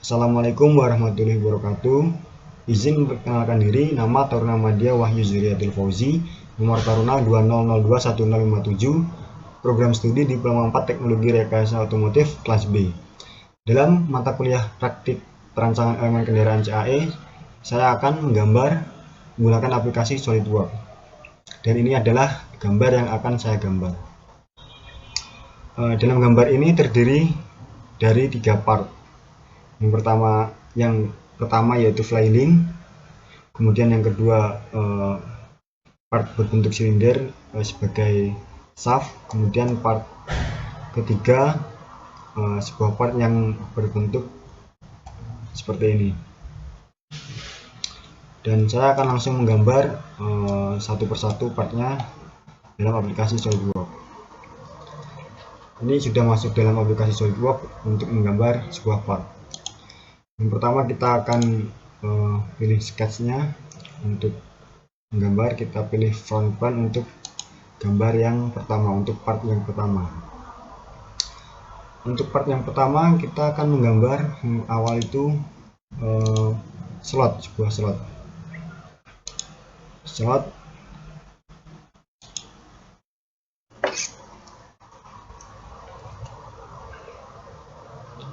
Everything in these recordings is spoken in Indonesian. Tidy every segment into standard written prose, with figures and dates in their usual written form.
Assalamualaikum warahmatullahi wabarakatuh. Izin perkenalkan diri, nama Taruna Madya Wahyu Zuriatul Fauzi, nomor Taruna 20021057, program studi Diploma 4 Teknologi Rekayasa Otomotif kelas B. Dalam mata kuliah praktik perancangan elemen kendaraan CAE, saya akan menggambar menggunakan aplikasi SolidWorks. Dan ini adalah gambar yang akan saya gambar. Dalam gambar ini terdiri dari 3 part. Yang pertama yaitu flylink, kemudian yang kedua part berbentuk silinder sebagai shaft, kemudian part ketiga sebuah part yang berbentuk seperti ini. Dan saya akan langsung menggambar satu persatu partnya dalam aplikasi SolidWorks. Ini sudah masuk dalam aplikasi SolidWorks untuk menggambar sebuah part. Yang pertama kita akan pilih sketsnya untuk menggambar, kita pilih front plan untuk gambar yang pertama, untuk part yang pertama. Untuk part yang pertama kita akan menggambar awal itu sebuah slot.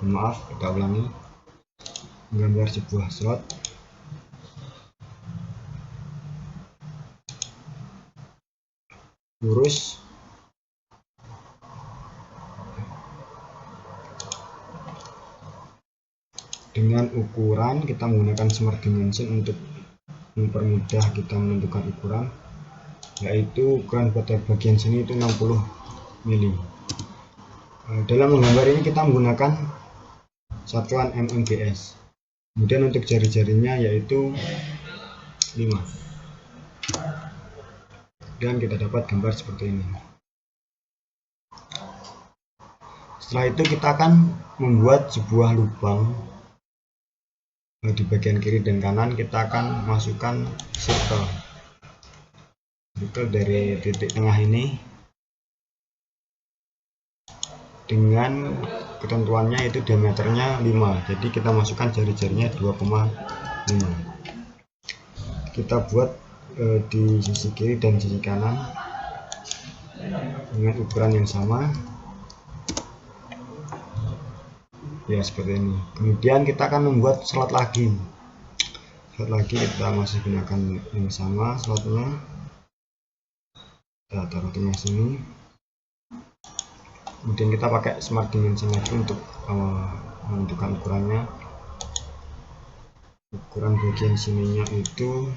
Maaf, kita ulangi. Menggambar sebuah slot lurus dengan ukuran, kita menggunakan smart dimension untuk mempermudah kita menentukan ukuran, yaitu ukuran pada bagian sini itu 60 mili. Dalam menggambar ini kita menggunakan satuan mmgs. Kemudian untuk jari-jarinya yaitu 5. Dan kita dapat gambar seperti ini. Setelah itu kita akan membuat sebuah lubang di bagian kiri dan kanan. Kita akan masukkan circle dari titik tengah ini dengan ketentuannya itu diameternya 5, jadi kita masukkan jari-jarinya 2,5. kita buat di sisi kiri dan sisi kanan dengan ukuran yang sama ya, seperti ini. Kemudian kita akan membuat slot lagi, kita masih gunakan yang sama slotnya, kita taruh tengah sini. Kemudian kita pakai smart dimension lagi untuk menentukan ukurannya. Ukuran bagian sininya itu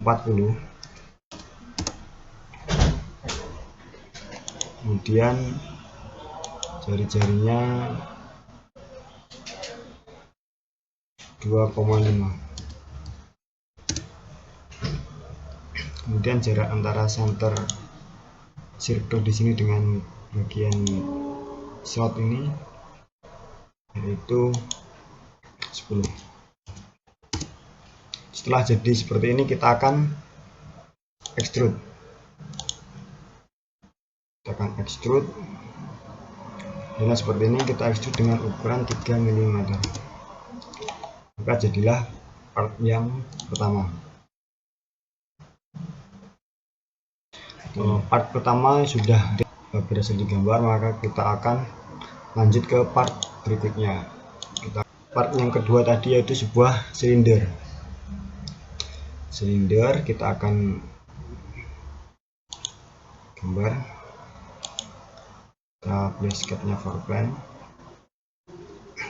40. Kemudian jari-jarinya 2,5. Kemudian jarak antara center circle di sini dengan bagian slot ini yaitu 10. Setelah jadi seperti ini kita akan extrude. Dan seperti ini kita extrude dengan ukuran 3 mm. Maka jadilah part yang pertama. Part pertama sudah berhasil digambar, maka kita akan lanjut ke part berikutnya. Part yang kedua tadi yaitu sebuah silinder. Kita akan gambar, kita pilih sketnya for plan,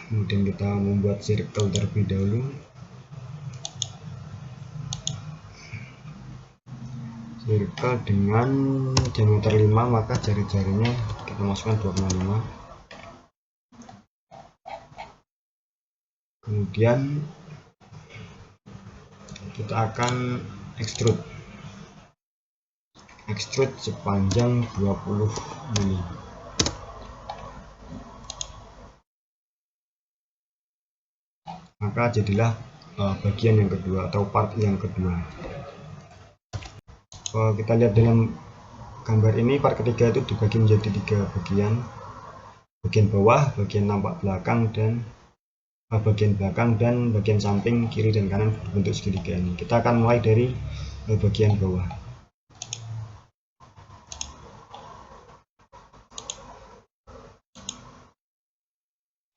kemudian kita membuat circle terlebih dahulu. Circle dengan diameter 5, maka jari-jarinya kita masukkan 2,5. Kemudian kita akan extrude sepanjang 20 mili. Maka jadilah bagian yang kedua atau part yang kedua. Kita lihat dalam gambar ini, part ketiga itu dibagi menjadi 3 bagian. bagian bawah, bagian nampak belakang dan bagian belakang dan bagian samping kiri dan kanan berbentuk segitiga ini. Kita akan mulai dari bagian bawah.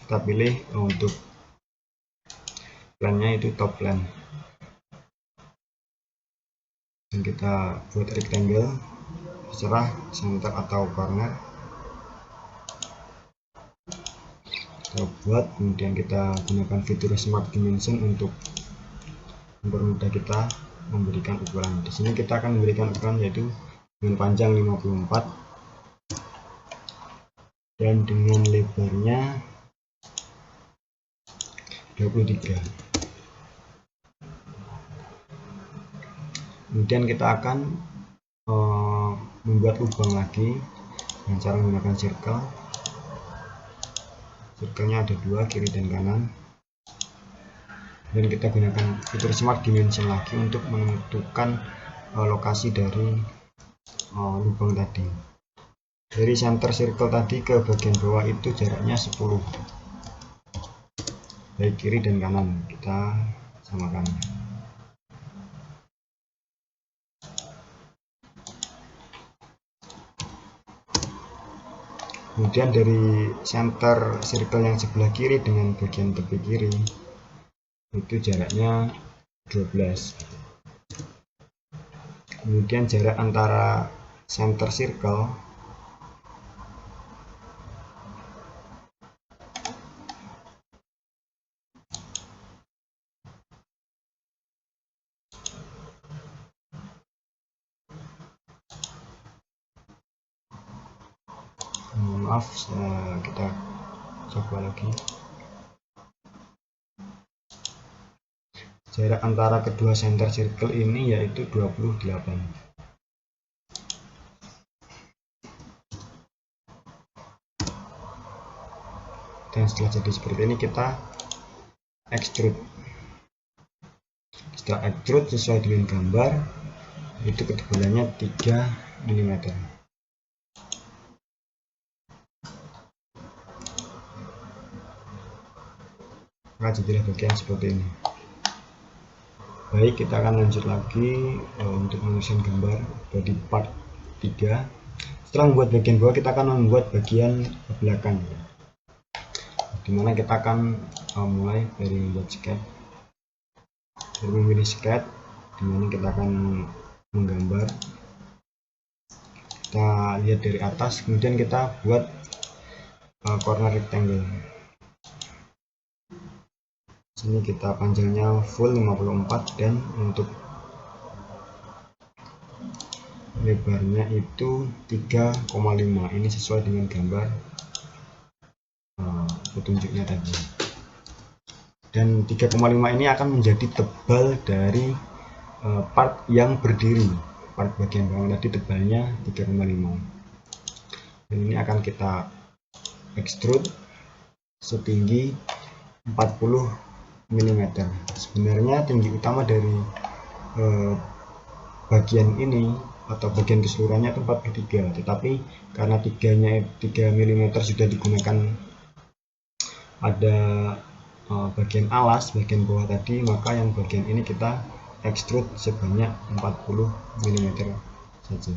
Kita pilih untuk plannya itu top plan, dan kita buat rectangle, terserah center atau corner. Kita buat, kemudian kita gunakan fitur smart dimension untuk mempermudah kita memberikan ukuran. Di sini kita akan memberikan ukuran yaitu dengan panjang 54 dan dengan lebarnya 23. Kemudian kita akan membuat lubang lagi dengan cara menggunakan circle. Circle-nya ada dua, kiri dan kanan. Dan kita gunakan fitur smart dimension lagi untuk menentukan lokasi dari lubang tadi. Dari center circle tadi ke bagian bawah itu jaraknya 10, baik kiri dan kanan kita samakan. Kemudian dari center circle yang sebelah kiri dengan bagian tepi kiri itu jaraknya 12. Kemudian jarak antara center circle kita coba lagi. Jarak antara kedua center circle ini yaitu 28. Dan setelah jadi seperti ini kita extrude. Setelah extrude sesuai dengan gambar itu ketebalannya 3 mm. Maka jadilah bagian seperti ini. Baik, kita akan lanjut lagi untuk menyusun gambar body part 3. Setelah membuat bagian bawah, kita akan membuat bagian belakang, dimana kita akan mulai dari membuat sketch. Dari memilih sketch, dimana kita akan menggambar. Kita lihat dari atas, kemudian kita buat corner rectangle. Sini kita panjangnya full 54 dan untuk lebarnya itu 3,5. Ini sesuai dengan gambar petunjuknya tadi. Dan 3,5 ini akan menjadi tebal dari part yang berdiri. Part bagian bawah tadi tebalnya 3,5. Dan ini akan kita extrude setinggi 40 mm. Sebenarnya tinggi utama dari bagian ini atau bagian keseluruhannya itu 43, tetapi karena 3 mm sudah digunakan pada bagian alas, bagian bawah tadi, maka yang bagian ini kita extrude sebanyak 40 mm saja.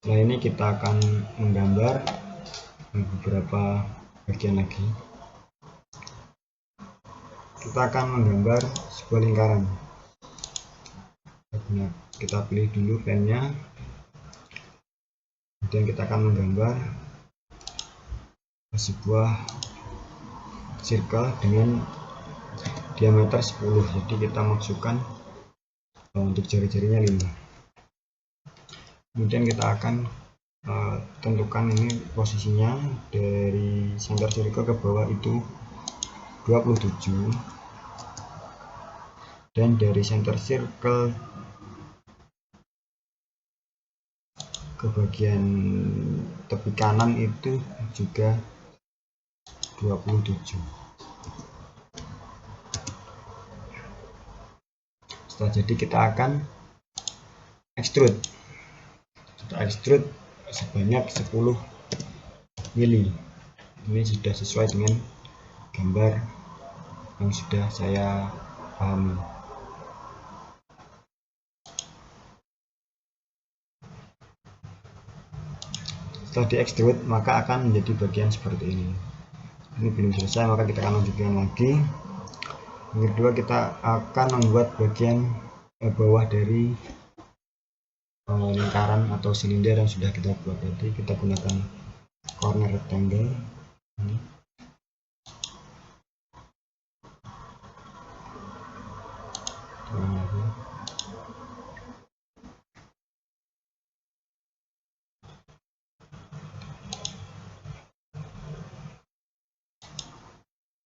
Setelah ini kita akan menggambar beberapa bagian lagi. Kita akan menggambar sebuah lingkaran. Kita pilih dulu pennya, kemudian kita akan menggambar sebuah circle dengan diameter 10. Jadi kita masukkan untuk jari-jarinya 5. Kemudian kita akan tentukan ini posisinya dari center circle ke bawah itu 27, dan dari center circle ke bagian tepi kanan itu juga 27. Setelah jadi kita akan extrude. kita extrude sebanyak 10 mili. Ini sudah sesuai dengan gambar yang sudah saya pahami. Setelah di extrude maka akan menjadi bagian seperti ini. Ini belum selesai, maka kita akan lanjutkan lagi. Yang kedua, kita akan membuat bagian bawah dari lingkaran atau silinder yang sudah kita buat tadi. Kita gunakan corner rectangle ini.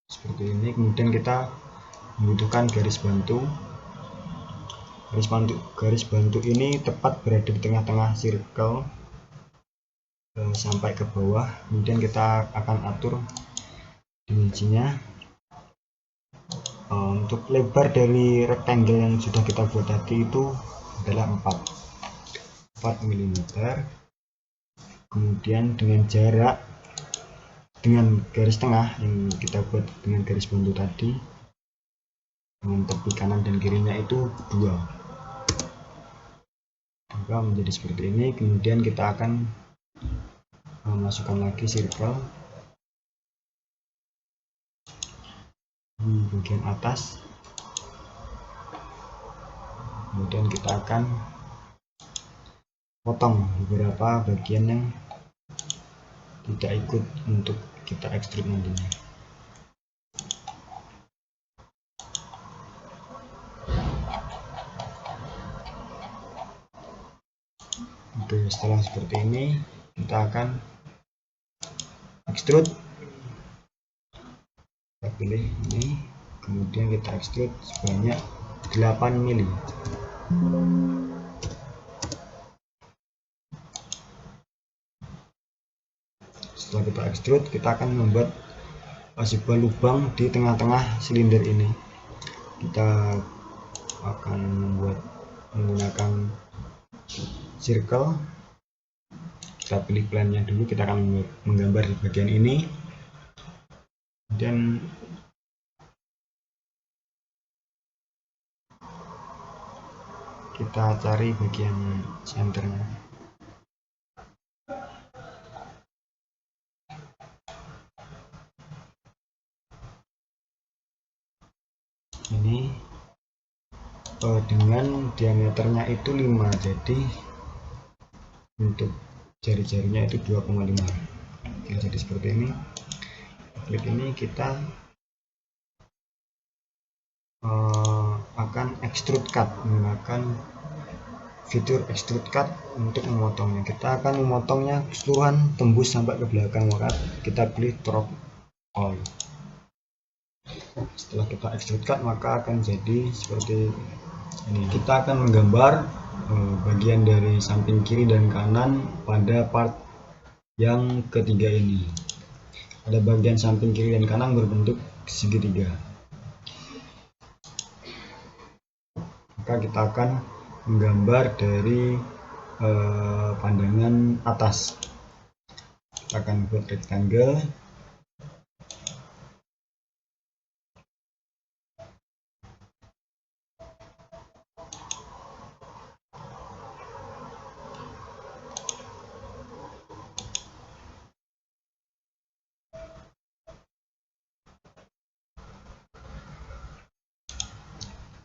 Seperti ini. Kemudian kita membutuhkan garis bantu. Garis bantu ini tepat berada di tengah-tengah circle sampai ke bawah. Kemudian kita akan atur dimensinya. Untuk lebar dari rectangle yang sudah kita buat tadi itu adalah 4 mm. Kemudian dengan jarak dengan garis tengah yang kita buat dengan garis bantu tadi, dengan tepi kanan dan kirinya itu 2, maka menjadi seperti ini. Kemudian kita akan masukkan lagi circle di bagian atas. Kemudian kita akan potong beberapa bagian yang tidak ikut untuk kita ekstrud nantinya. Oke, setelah seperti ini kita akan ekstrud. Kita pilih ini, kemudian kita ekstrud sebanyak 8 mili. Setelah kita ekstrud, kita akan membuat sebuah lubang di tengah-tengah silinder ini. Kita akan menggunakan circle. Kita pilih plan-nya dulu, kita akan menggambar di bagian ini. Dan kita cari bagian senternya. Ini dengan diameternya itu 5, jadi untuk jari-jarinya itu 2,5. Jadi seperti ini. Klik ini, kita akan extrude cut menggunakan fitur extrude cut untuk memotongnya. Kita akan memotongnya keseluruhan tembus sampai ke belakang, maka kita pilih drop all. Setelah kita extrude cut maka akan jadi seperti ini. Kita akan menggambar bagian dari samping kiri dan kanan pada part yang ketiga ini. Ada bagian samping kiri dan kanan berbentuk segitiga. Maka kita akan menggambar dari pandangan atas. Kita akan buat rectangle.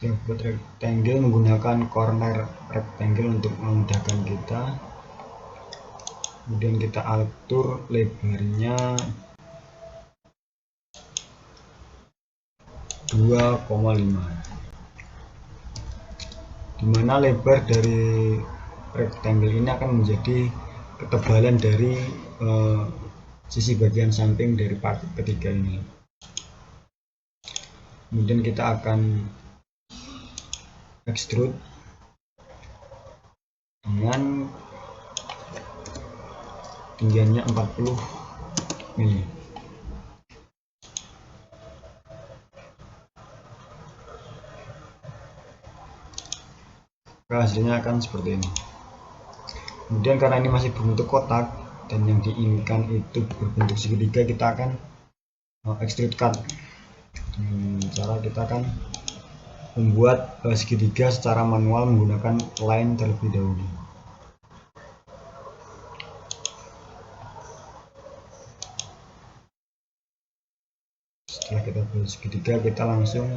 Yang buat rectangle menggunakan corner rectangle untuk memudahkan kita. Kemudian kita atur lebarnya 2,5, dimana lebar dari rectangle ini akan menjadi ketebalan dari sisi bagian samping dari part ketiga ini. Kemudian kita akan extrude dengan tinggiannya 40 mili. Hasilnya akan seperti ini. Kemudian karena ini masih berbentuk kotak dan yang diinginkan itu berbentuk segitiga, kita akan extrude cut. Dengan cara kita akan membuat segitiga secara manual menggunakan line terlebih dahulu. Setelah kita buat segitiga, kita langsung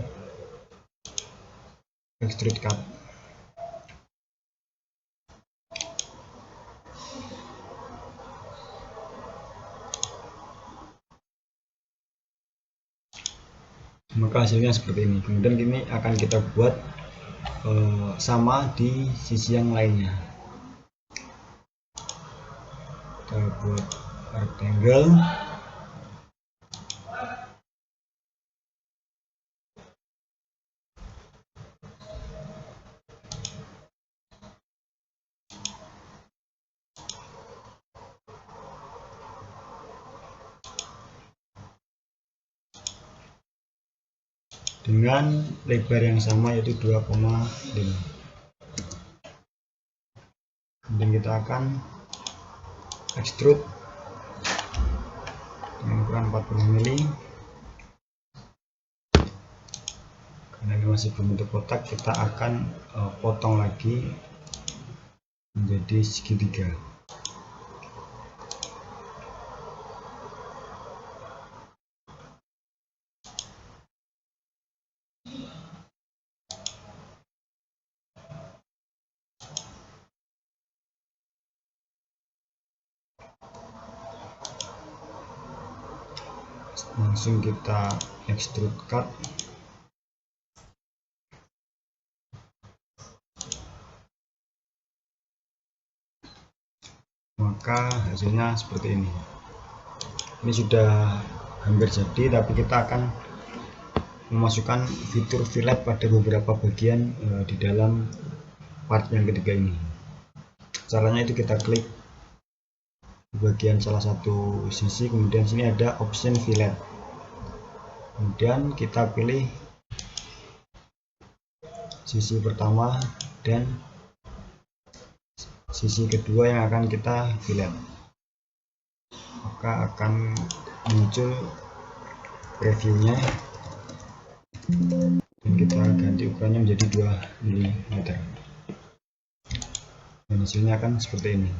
extrude cut. Maka hasilnya seperti ini. Kemudian ini akan kita buat sama di sisi yang lainnya. Kita buat rectangle. Dengan lebar yang sama, yaitu 2,5. Kemudian kita akan extrude dengan ukuran 40 mili. Karena ini masih berbentuk kotak, kita akan potong lagi menjadi segitiga. Langsung kita extrude cut. Maka hasilnya seperti ini. Ini sudah hampir jadi, tapi kita akan memasukkan fitur fillet pada beberapa bagian di dalam part yang ketiga ini. Caranya itu kita klik di bagian salah satu sisi, kemudian sini ada option fillet. Kemudian kita pilih sisi pertama dan sisi kedua yang akan kita fillet. Maka akan muncul previewnya dan kita ganti ukurannya menjadi 2 mm. Dan hasilnya akan seperti ini.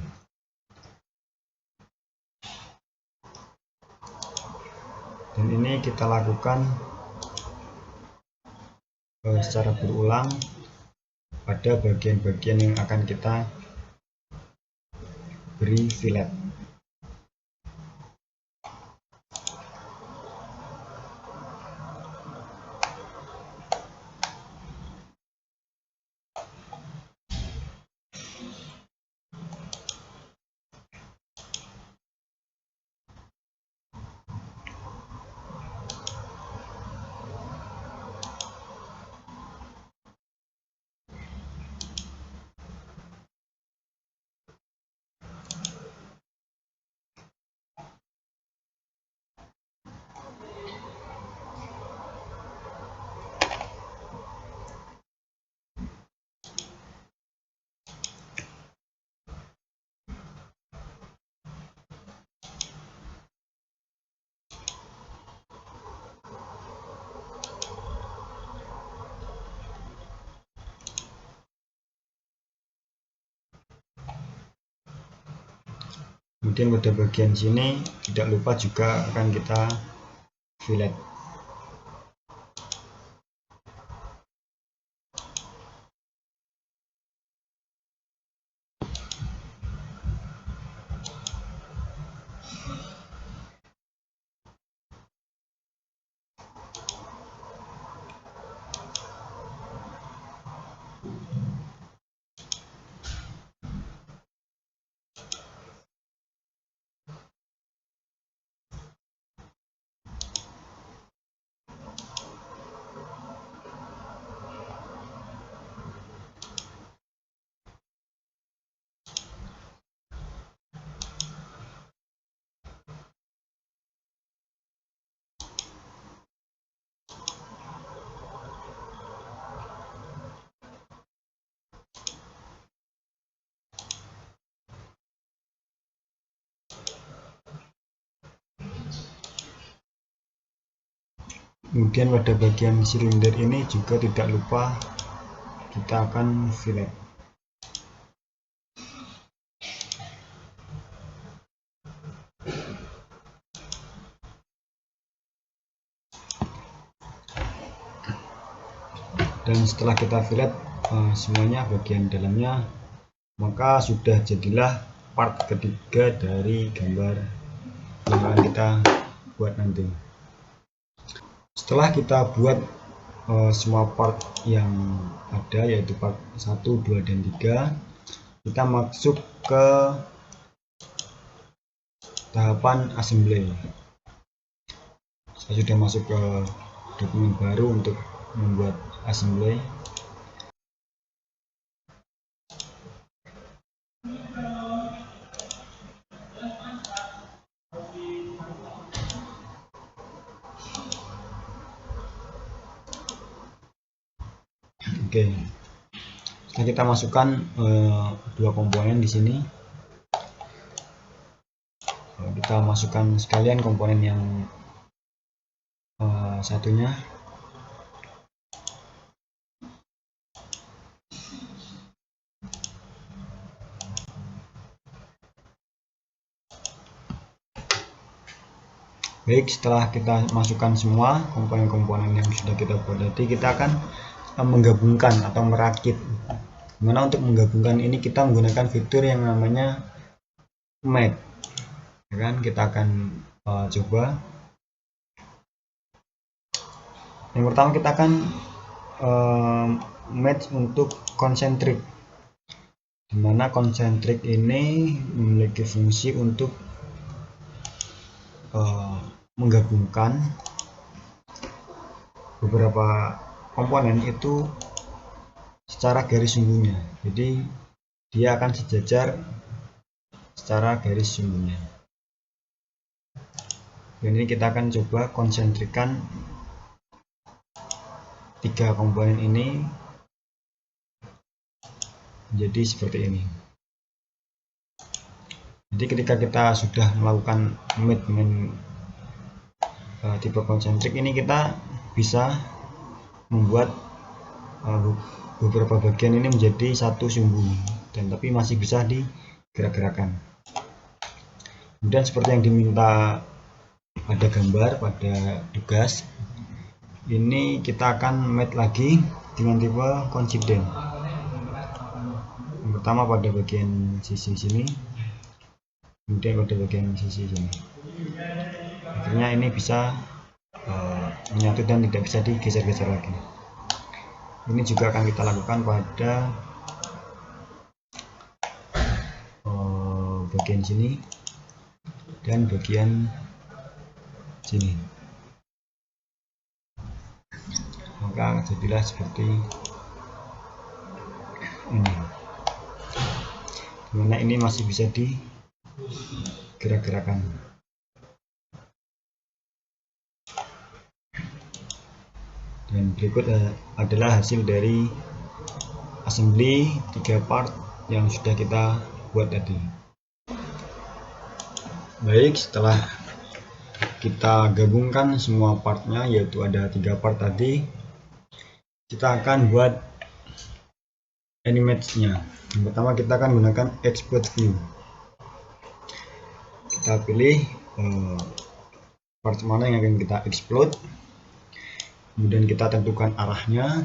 Dan ini kita lakukan secara berulang pada bagian-bagian yang akan kita beri fillet. Kemudian pada bagian sini tidak lupa juga akan kita fillet. Kemudian pada bagian silinder ini juga tidak lupa kita akan fillet. Dan setelah kita fillet semuanya bagian dalamnya, maka sudah jadilah part ketiga dari gambar yang akan kita buat nanti. Setelah kita buat semua part yang ada, yaitu part 1, 2, dan 3, kita masuk ke tahapan assembly. Saya sudah masuk ke dokumen baru untuk membuat assembly. Oke, setelah kita masukkan dua komponen di sini, kita masukkan sekalian komponen yang satunya. Baik, setelah kita masukkan semua komponen-komponen yang sudah kita buat tadi, kita akan menggabungkan atau merakit. Dimana untuk menggabungkan ini kita menggunakan fitur yang namanya match, ya kan? Kita akan coba. Yang pertama kita akan match untuk konsentrik, dimana konsentrik ini memiliki fungsi untuk menggabungkan beberapa komponen itu secara garis sungguhnya. Jadi dia akan sejajar secara garis sungguhnya. Dan ini kita akan coba konsentrikan 3 komponen ini menjadi seperti ini. Jadi ketika kita sudah melakukan match dengan tipe konsentrik ini, kita bisa membuat beberapa bagian ini menjadi satu sumbu, dan tapi masih bisa digerak-gerakan. Kemudian seperti yang diminta pada gambar, pada tugas ini, kita akan match lagi dengan tipe coincident. Yang pertama pada bagian sisi sini, kemudian pada bagian sisi sini. Akhirnya ini bisa menyatu dan tidak bisa digeser-geser lagi. Ini juga akan kita lakukan pada bagian sini dan bagian sini. Maka jadilah seperti ini, dimana ini masih bisa digerak-gerakan. Dan berikut adalah hasil dari assembly 3 part yang sudah kita buat tadi. Baik, setelah kita gabungkan semua partnya, yaitu ada 3 part tadi, kita akan buat animate-nya. Yang pertama kita akan gunakan export view. Kita pilih part mana yang akan kita explode, kemudian kita tentukan arahnya.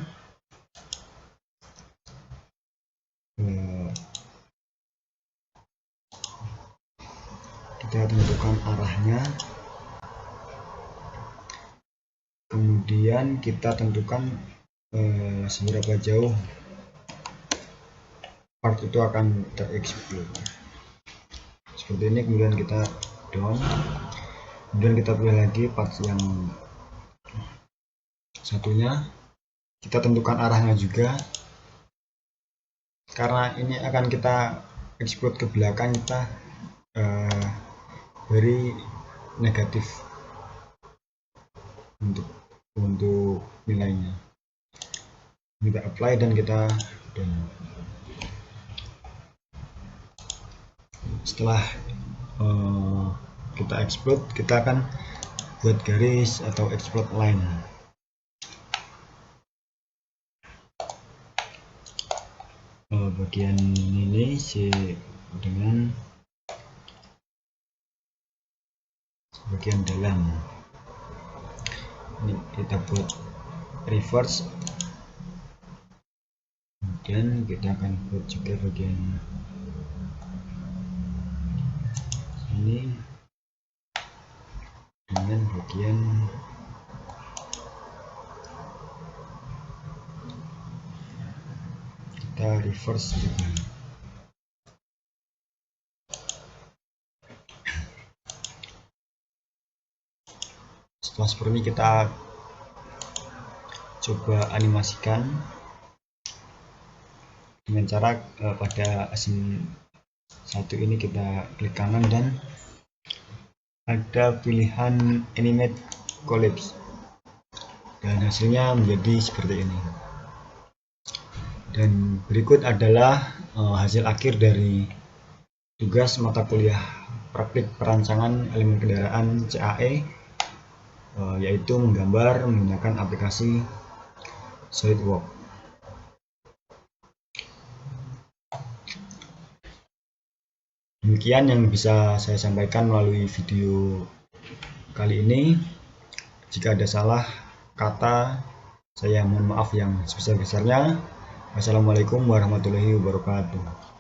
Kita tentukan arahnya, kemudian kita tentukan seberapa jauh part itu akan terexplode seperti ini. Kemudian kita down, kemudian kita pilih lagi part yang satunya, kita tentukan arahnya juga. Karena ini akan kita explode ke belakang, kita beri negatif untuk nilainya. Kita apply dan kita down. Setelah kita explode, kita akan buat garis atau explode line. bagian ini C dengan bagian dalam. Ini kita buat reverse, kemudian kita akan buat juga bagian ini dengan bagian kita reverse juga. Setelah seperti ini kita coba animasikan dengan cara pada scene 1 ini kita klik kanan dan ada pilihan animate collapse dan hasilnya menjadi seperti ini. Dan berikut adalah hasil akhir dari tugas mata kuliah praktik perancangan elemen kendaraan CAE, yaitu menggambar menggunakan aplikasi SolidWorks. Demikian yang bisa saya sampaikan melalui video kali ini. Jika ada salah kata, saya mohon maaf yang sebesar-besarnya. Wassalamualaikum warahmatullahi wabarakatuh.